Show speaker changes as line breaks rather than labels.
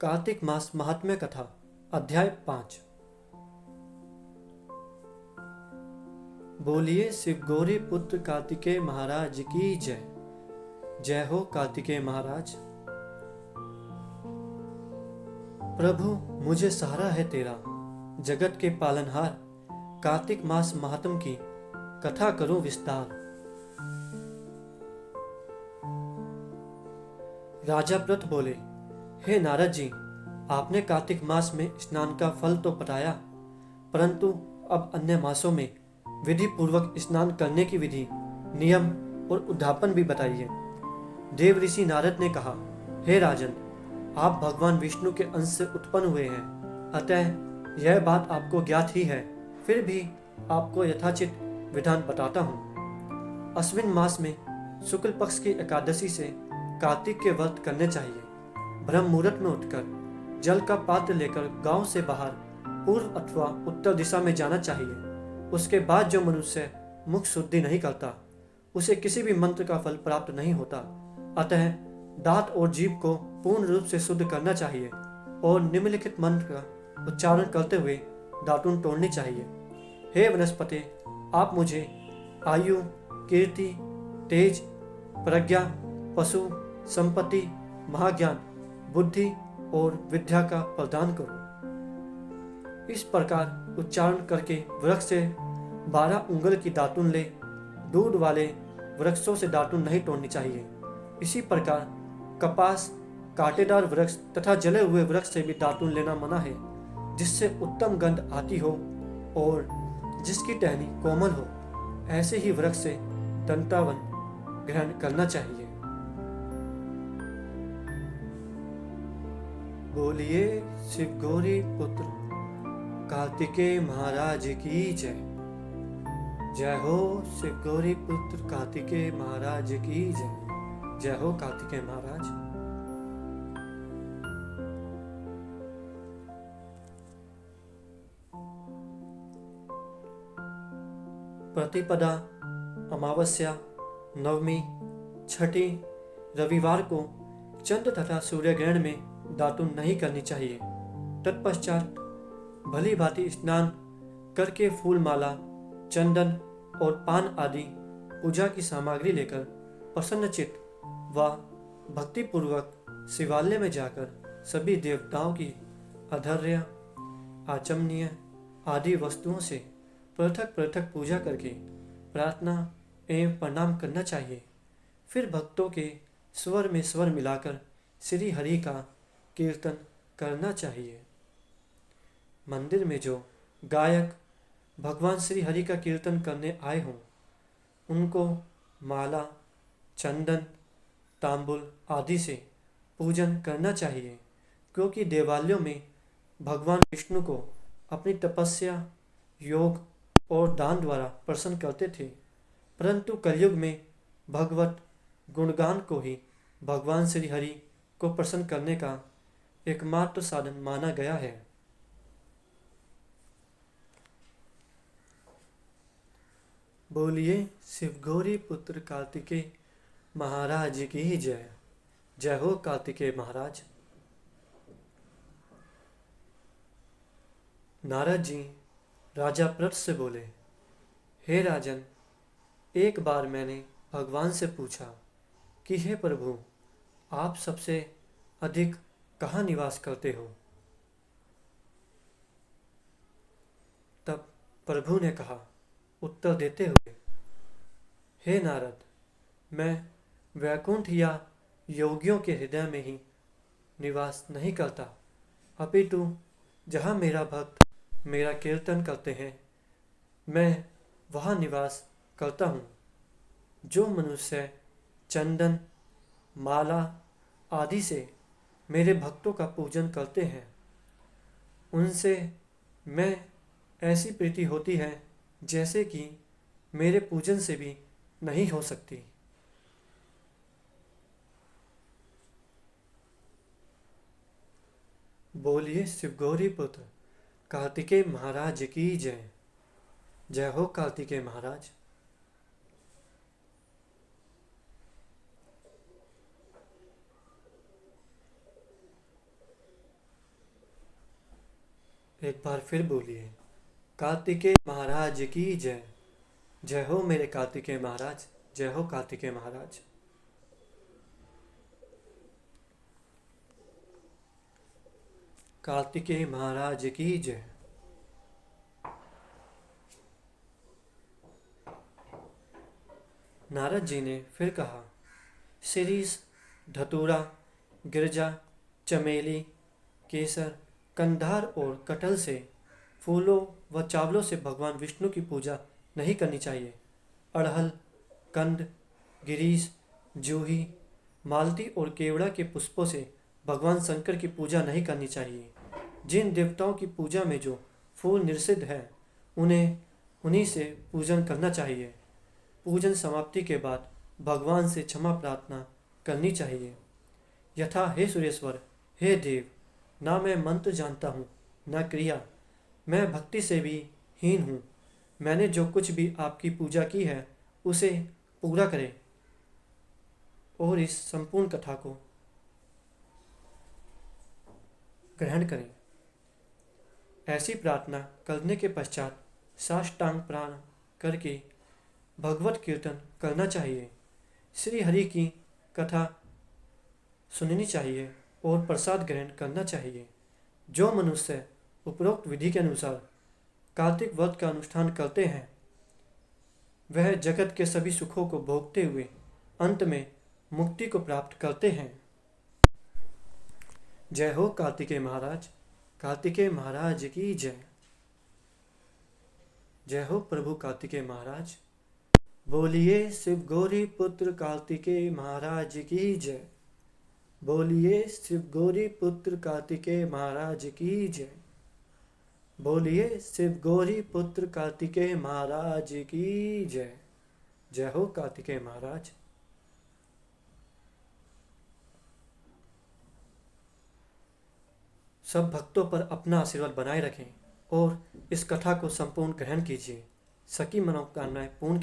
कार्तिक मास महात्म्य कथा अध्याय 5। बोलिए शिव गौरी पुत्र कार्तिकेय महाराज की जय। जय हो कार्तिकेय महाराज। प्रभु मुझे सहारा है तेरा, जगत के पालनहार। कार्तिक मास महात्म की कथा करो विस्तार। राजा व्रत बोले, हे नारद जी, आपने कार्तिक मास में स्नान का फल तो बताया, परंतु अब अन्य मासों में विधि पूर्वक स्नान करने की विधि, नियम और उद्यापन भी बताइए। देव ऋषि नारद ने कहा, हे राजन, आप भगवान विष्णु के अंश से उत्पन्न हुए हैं, अतः यह बात आपको ज्ञात ही है, फिर भी आपको यथाचित विधान बताता हूँ। अश्विन मास में शुक्ल पक्ष की एकादशी से कार्तिक के व्रत करने चाहिए। ब्रह्म मुहूर्त में उठकर जल का पात्र लेकर गांव से बाहर पूर्व अथवा उत्तर दिशा में जाना चाहिए। उसके बाद जो मनुष्य मुख शुद्धि नहीं करता, उसे किसी भी मंत्र का फल प्राप्त नहीं होता। अतः दांत और जीभ को पूर्ण रूप से शुद्ध करना चाहिए और निम्नलिखित मंत्र का उच्चारण करते हुए दातुन तोड़नी चाहिए। हे वनस्पति, आप मुझे आयु, कीर्ति, तेज, प्रज्ञा, पशु, संपत्ति, महाज्ञान, बुद्धि और विद्या का प्रदान करो। इस प्रकार उच्चारण करके वृक्ष से 12 उंगल की दातुन ले। दूध वाले वृक्षों से दातुन नहीं तोड़नी चाहिए। इसी प्रकार कपास, कांटेदार वृक्ष तथा जले हुए वृक्ष से भी दातुन लेना मना है, जिससे उत्तम गंध आती हो और जिसकी टहनी कोमल हो। ऐसे ही वृक्ष से दंतावन ग्रहण करना चाहिए। बोलिए शिव गौरी पुत्र कार्तिकेय महाराज की जय। जय हो शिव गौरी पुत्र कार्तिकेय महाराज की जय। जय हो कार्तिकेय महाराज। प्रतिपदा, अमावस्या, नवमी, छठी, रविवार को चंद्र तथा सूर्य ग्रहण में दातुन नहीं करनी चाहिए। तत्पश्चात भली भांति स्नान करके फूल माला, चंदन और पान आदि पूजा की सामग्री लेकर प्रसन्नचित्त व भक्तिपूर्वक शिवालय में जाकर सभी देवताओं की अधर्य, आचमनीय आदि वस्तुओं से पृथक पृथक पूजा करके प्रार्थना एवं प्रणाम करना चाहिए। फिर भक्तों के स्वर में स्वर मिलाकर श्री हरि का कीर्तन करना चाहिए। मंदिर में जो गायक भगवान श्री हरि का कीर्तन करने आए हों, उनको माला, चंदन, तांबुल आदि से पूजन करना चाहिए, क्योंकि देवालयों में भगवान विष्णु को अपनी तपस्या, योग और दान द्वारा प्रसन्न करते थे। परंतु कलयुग में भगवत गुणगान को ही भगवान श्री हरि को प्रसन्न करने का एकमात्र साधन माना गया है। बोलिए शिव गौरी पुत्र कार्तिकेय महाराज की जय। जय हो कार्तिकेय महाराज। नारद जी राजा प्रथ से बोले, हे राजन, एक बार मैंने भगवान से पूछा कि हे प्रभु, आप सबसे अधिक कहाँ निवास करते हो? तब प्रभु ने कहा उत्तर देते हुए, हे नारद, मैं वैकुंठ या योगियों के हृदय में ही निवास नहीं करता, अपितु जहाँ मेरा भक्त मेरा कीर्तन करते हैं, मैं वहाँ निवास करता हूँ। जो मनुष्य चंदन, माला आदि से मेरे भक्तों का पूजन करते हैं, उनसे मैं ऐसी प्रीति होती है जैसे कि मेरे पूजन से भी नहीं हो सकती। बोलिए शिव गौरी पुत्र कार्तिकेय महाराज की जय। जय हो कार्तिकेय महाराज। एक बार फिर बोलिए। कार्तिकेय महाराज की जय। जय हो मेरे कार्तिकेय महाराज, जय हो कार्तिकेय महाराज। कार्तिकेय महाराज की जय। नारद जी ने फिर कहा, शिरीष, धतूरा, गिरजा, चमेली, केसर, कंधार और कटहल से फूलों व चावलों से भगवान विष्णु की पूजा नहीं करनी चाहिए। अड़हल, कंद, गिरीश, जूही, मालती और केवड़ा के पुष्पों से भगवान शंकर की पूजा नहीं करनी चाहिए। जिन देवताओं की पूजा में जो फूल निषिद्ध है उन्हीं से पूजन करना चाहिए। पूजन समाप्ति के बाद भगवान से क्षमा प्रार्थना करनी चाहिए। यथा हे सुरेश्वर, हे देव, ना मैं मंत्र जानता हूँ न क्रिया, मैं भक्ति से भी हीन हूँ। मैंने जो कुछ भी आपकी पूजा की है उसे पूरा करें और इस संपूर्ण कथा को ग्रहण करें। ऐसी प्रार्थना करने के पश्चात साष्टांग प्रणाम करके भगवत कीर्तन करना चाहिए, श्री हरि की कथा सुननी चाहिए और प्रसाद ग्रहण करना चाहिए। जो मनुष्य उपरोक्त विधि के अनुसार कार्तिक व्रत का अनुष्ठान करते हैं वह जगत के सभी सुखों को भोगते हुए अंत में मुक्ति को प्राप्त करते हैं। जय हो कार्तिकेय महाराज, कार्तिकेय महाराज की जय। जय हो प्रभु कार्तिकेय महाराज। बोलिए शिव गौरी पुत्र कार्तिकेय महाराज की जय। बोलिए शिव गौरी पुत्र कार्तिकेय महाराज की जय। बोलिए शिव गौरी पुत्र कार्तिकेय महाराज की जय। जय हो कार्तिकेय महाराज। सब भक्तों पर अपना आशीर्वाद बनाए रखें और इस कथा को संपूर्ण ग्रहण कीजिए। सकी मनोकामनाएं पूर्ण